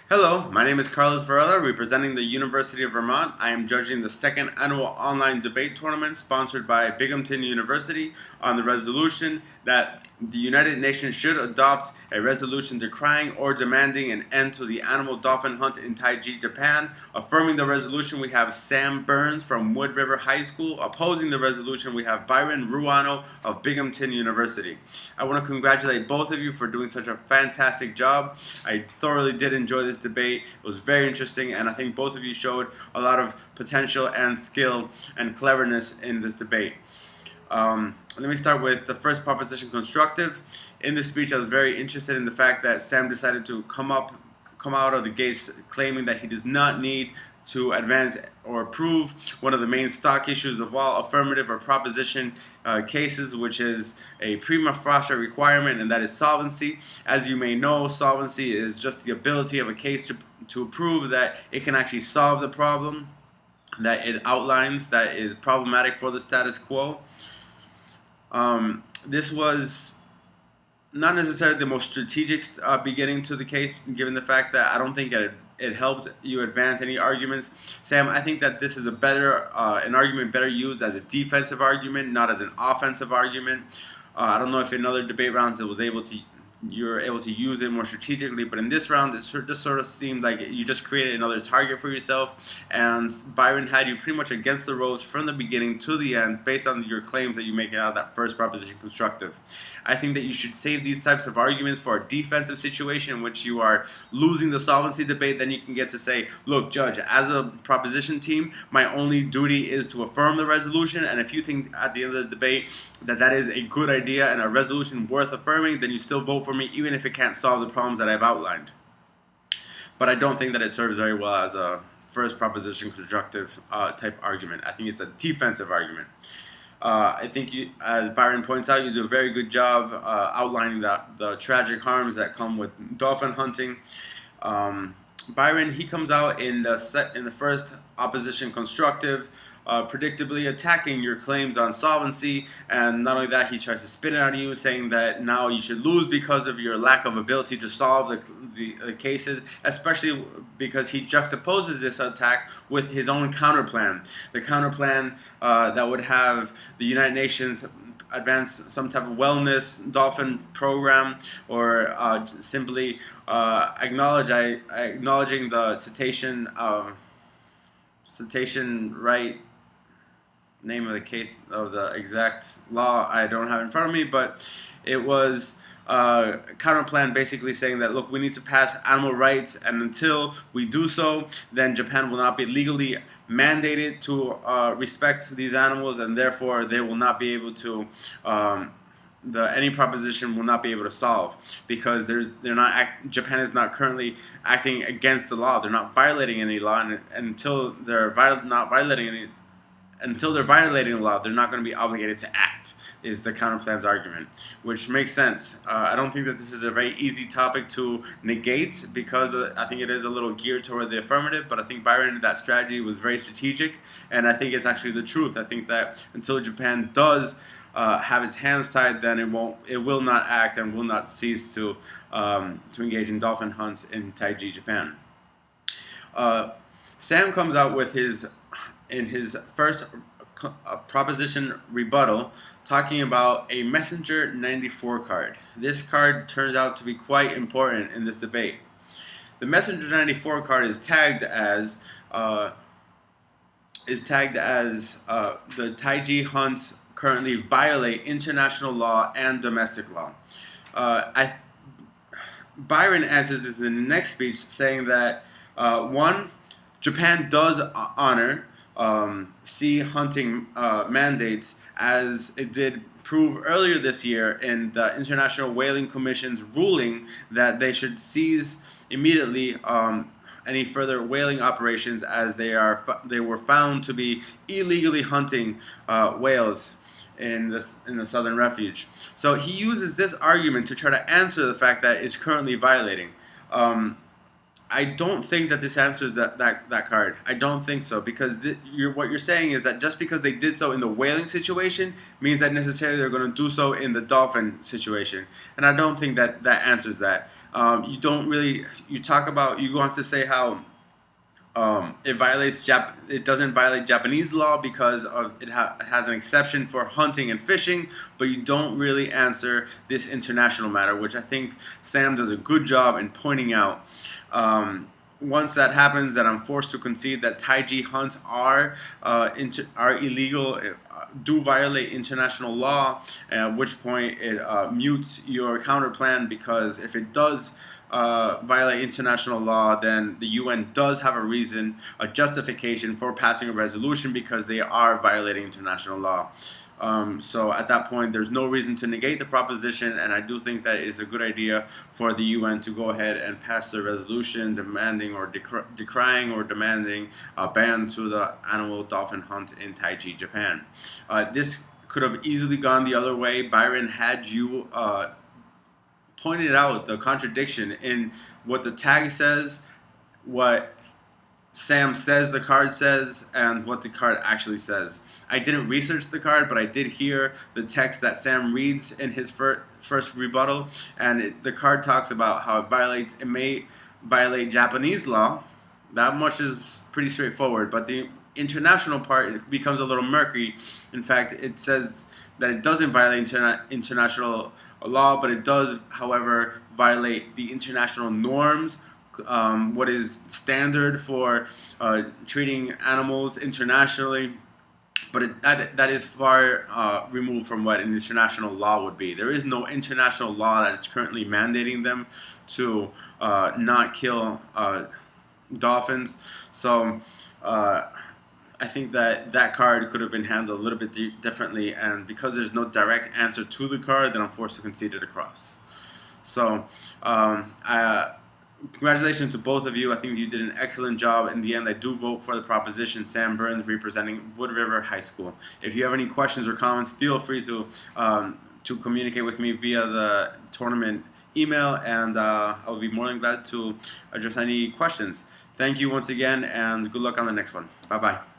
Hello, my name is Carlos Varela, representing the University of Vermont. I am judging the second annual online debate tournament sponsored by Binghamton University on the resolution that the United Nations should adopt a resolution decrying or demanding an end to the animal dolphin hunt in Taiji, Japan. Affirming the resolution, we have Sam Burns from Wood River High School. Opposing the resolution, we have Byron Ruano of Binghamton University. I want to congratulate both of you for doing such a fantastic job. I thoroughly did enjoy this debate. It was very interesting, and I think both of you showed a lot of potential and skill and cleverness in this debate. Let me start with the first proposition, constructive. In this speech, I was very interested in the fact that Sam decided to come out of the gates claiming that he does not need to advance or prove one of the main stock issues of all affirmative or proposition cases, which is a prima facie requirement, and that is solvency. As you may know, solvency is just the ability of a case to prove that it can actually solve the problem that it outlines that is problematic for the status quo. This was not necessarily the most strategic beginning to the case, given the fact that I don't think it helped you advance any arguments. Sam, I think that this is an argument better used as a defensive argument, not as an offensive argument. I don't know if in other debate rounds you're able to use it more strategically, but in this round it just sort of seemed like you just created another target for yourself, and Byron had you pretty much against the ropes from the beginning to the end based on your claims that you make out of that first proposition, constructive. I think that you should save these types of arguments for a defensive situation in which you are losing the solvency debate. Then you can get to say, look, Judge, as a proposition team, my only duty is to affirm the resolution, and if you think at the end of the debate that is a good idea and a resolution worth affirming, then you still vote for me, even if it can't solve the problems that I've outlined. But I don't think that it serves very well as a first proposition constructive type argument. I think it's a defensive argument. I think, as Byron points out, you do a very good job outlining the tragic harms that come with dolphin hunting. Byron, he comes out in the first opposition constructive, predictably attacking your claims on solvency, and not only that, he tries to spin it on you, saying that now you should lose because of your lack of ability to solve the cases, especially because he juxtaposes this attack with his own counterplan. The counterplan that would have the United Nations advance some type of wellness dolphin program, or simply acknowledging the cetacean right. Name of the case of the exact law I don't have in front of me, but it was a counterplan basically saying that, look, we need to pass animal rights, and until we do so, then Japan will not be legally mandated to respect these animals, and therefore they will not be able to any proposition will not be able to solve, because Japan is not currently acting against the law. They're not violating any law, and until they're violating the law, they're not going to be obligated to act, is the counterplan's argument, which makes sense. I don't think that this is a very easy topic to negate, because I think it is a little geared toward the affirmative, but I think Byron, that strategy was very strategic, and I think it's actually the truth. I think that until Japan does have its hands tied, then it will not act and will not cease to engage in dolphin hunts in Taiji, Japan. Sam comes out with in his first proposition rebuttal, talking about a Messenger 94 card. This card turns out to be quite important in this debate. The Messenger 94 card is tagged as the Taiji hunts currently violate international law and domestic law. Byron answers this in the next speech, saying that one, Japan does honor sea hunting mandates, as it did prove earlier this year in the International Whaling Commission's ruling that they should cease immediately any further whaling operations, as they were found to be illegally hunting whales in the Southern Refuge. So he uses this argument to try to answer the fact that it's currently violating. I don't think that this answers that card. I don't think so, because what you're saying is that just because they did so in the whaling situation means that necessarily they're going to do so in the dolphin situation, and I don't think that that answers that. You don't really. You talk about, you go on to say how it doesn't violate Japanese law because it has an exception for hunting and fishing, but you don't really answer this international matter, which I think Sam does a good job in pointing out. Once that happens, that I'm forced to concede that taiji hunts are illegal, do violate international law, at which point it mutes your counter plan, because if it does violate international law, then the UN does have a reason, a justification for passing a resolution, because they are violating international law. So at that point, there's no reason to negate the proposition, and I do think that it is a good idea for the UN to go ahead and pass the resolution demanding or decrying or demanding a ban to the animal dolphin hunt in Taiji, Japan. This could have easily gone the other way. Byron had you pointed out the contradiction in what the tag says, what Sam says the card says, and what the card actually says. I didn't research the card, but I did hear the text that Sam reads in his first rebuttal, and the card talks about how it may violate Japanese law. That much is pretty straightforward, but the international part becomes a little murky. In fact, it says that it doesn't violate international law, but it does, however, violate the international norms, what is standard for treating animals internationally. But that is far removed from what an international law would be. There is no international law that is currently mandating them to not kill dolphins. So I think that that card could have been handled a little bit differently, and because there's no direct answer to the card, then I'm forced to concede it across. So congratulations to both of you. I think you did an excellent job. In the end, I do vote for the proposition. Sam Burns representing Wood River High School. If you have any questions or comments, feel free to communicate with me via the tournament email, and I'll be more than glad to address any questions. Thank you once again, and good luck on the next one. Bye-bye.